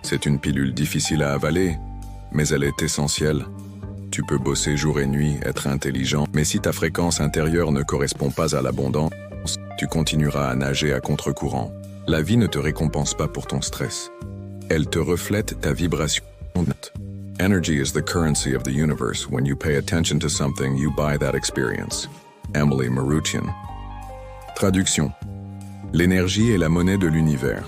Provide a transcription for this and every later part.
C'est une pilule difficile à avaler, mais elle est essentielle. Tu peux bosser jour et nuit, être intelligent, mais si ta fréquence intérieure ne correspond pas à l'abondance, tu continueras à nager à contre-courant. La vie ne te récompense pas pour ton stress. Elle te reflète ta vibration. Energy is the currency of the universe. When you pay attention to something, you buy that experience. Emily Maruchian. Traduction. L'énergie est la monnaie de l'univers.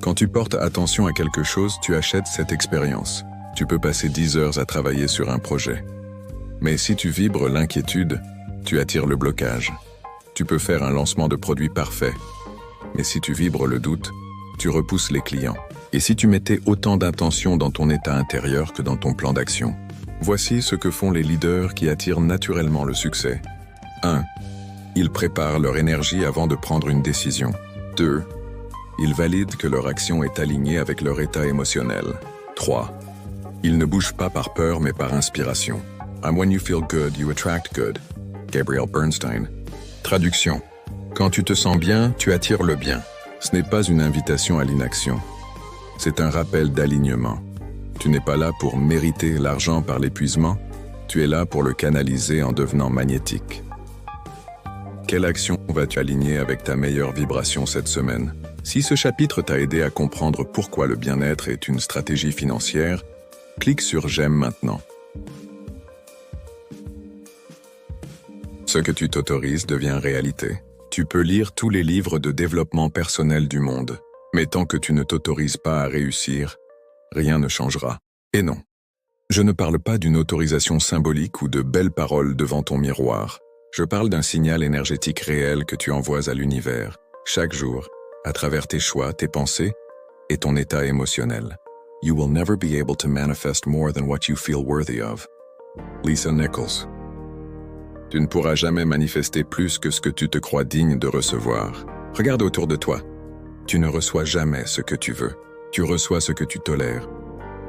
Quand tu portes attention à quelque chose, tu achètes cette expérience. Tu peux passer 10 heures à travailler sur un projet. Mais si tu vibres l'inquiétude, tu attires le blocage. Tu peux faire un lancement de produit parfait. Mais si tu vibres le doute, tu repousses les clients. Et si tu mettais autant d'intention dans ton état intérieur que dans ton plan d'action? Voici ce que font les leaders qui attirent naturellement le succès. 1. Ils préparent leur énergie avant de prendre une décision. 2. Ils valident que leur action est alignée avec leur état émotionnel. 3. Ils ne bougent pas par peur mais par inspiration. And when you feel good, you attract good. Gabriel Bernstein. Traduction. Quand tu te sens bien, tu attires le bien. Ce n'est pas une invitation à l'inaction. C'est un rappel d'alignement. Tu n'es pas là pour mériter l'argent par l'épuisement, tu es là pour le canaliser en devenant magnétique. Quelle action vas-tu aligner avec ta meilleure vibration cette semaine? Si ce chapitre t'a aidé à comprendre pourquoi le bien-être est une stratégie financière, clique sur J'aime maintenant. Ce que tu t'autorises devient réalité. Tu peux lire tous les livres de développement personnel du monde. Mais tant que tu ne t'autorises pas à réussir, rien ne changera. Et non, je ne parle pas d'une autorisation symbolique ou de belles paroles devant ton miroir. Je parle d'un signal énergétique réel que tu envoies à l'univers, chaque jour, à travers tes choix, tes pensées et ton état émotionnel. You will never be able to manifest more than what you feel worthy of. Lisa Nichols. Tu ne pourras jamais manifester plus que ce que tu te crois digne de recevoir. Regarde autour de toi. Tu ne reçois jamais ce que tu veux. Tu reçois ce que tu tolères,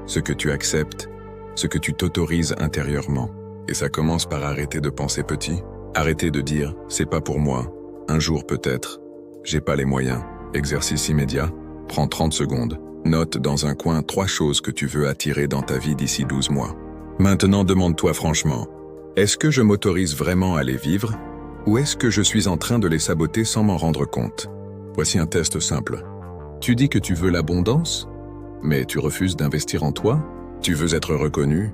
ce que tu acceptes, ce que tu t'autorises intérieurement. Et ça commence par arrêter de penser petit, arrêter de dire « c'est pas pour moi »,« un jour peut-être »,« j'ai pas les moyens ». Exercice immédiat, prends 30 secondes. Note dans un coin 3 choses que tu veux attirer dans ta vie d'ici 12 mois. Maintenant, demande-toi franchement, est-ce que je m'autorise vraiment à les vivre ou est-ce que je suis en train de les saboter sans m'en rendre compte? Voici un test simple. Tu dis que tu veux l'abondance, mais tu refuses d'investir en toi. Tu veux être reconnu,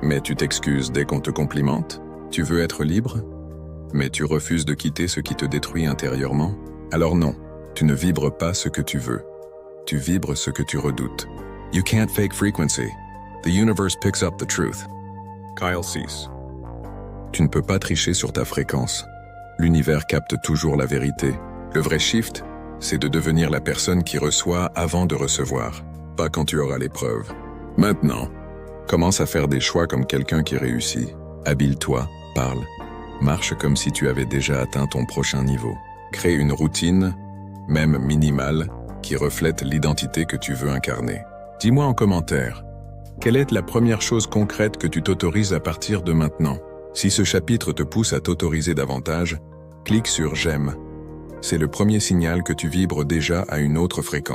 mais tu t'excuses dès qu'on te complimente. Tu veux être libre, mais tu refuses de quitter ce qui te détruit intérieurement. Alors non, tu ne vibres pas ce que tu veux. Tu vibres ce que tu redoutes. You can't fake frequency. The universe picks up the truth. Kyle Cease. Tu ne peux pas tricher sur ta fréquence. L'univers capte toujours la vérité. Le vrai shift, c'est de devenir la personne qui reçoit avant de recevoir, pas quand tu auras les preuves. Maintenant, commence à faire des choix comme quelqu'un qui réussit. Habille-toi, parle, marche comme si tu avais déjà atteint ton prochain niveau. Crée une routine, même minimale, qui reflète l'identité que tu veux incarner. Dis-moi en commentaire, quelle est la première chose concrète que tu t'autorises à partir de maintenant? Si ce chapitre te pousse à t'autoriser davantage, clique sur J'aime. C'est le premier signal que tu vibres déjà à une autre fréquence.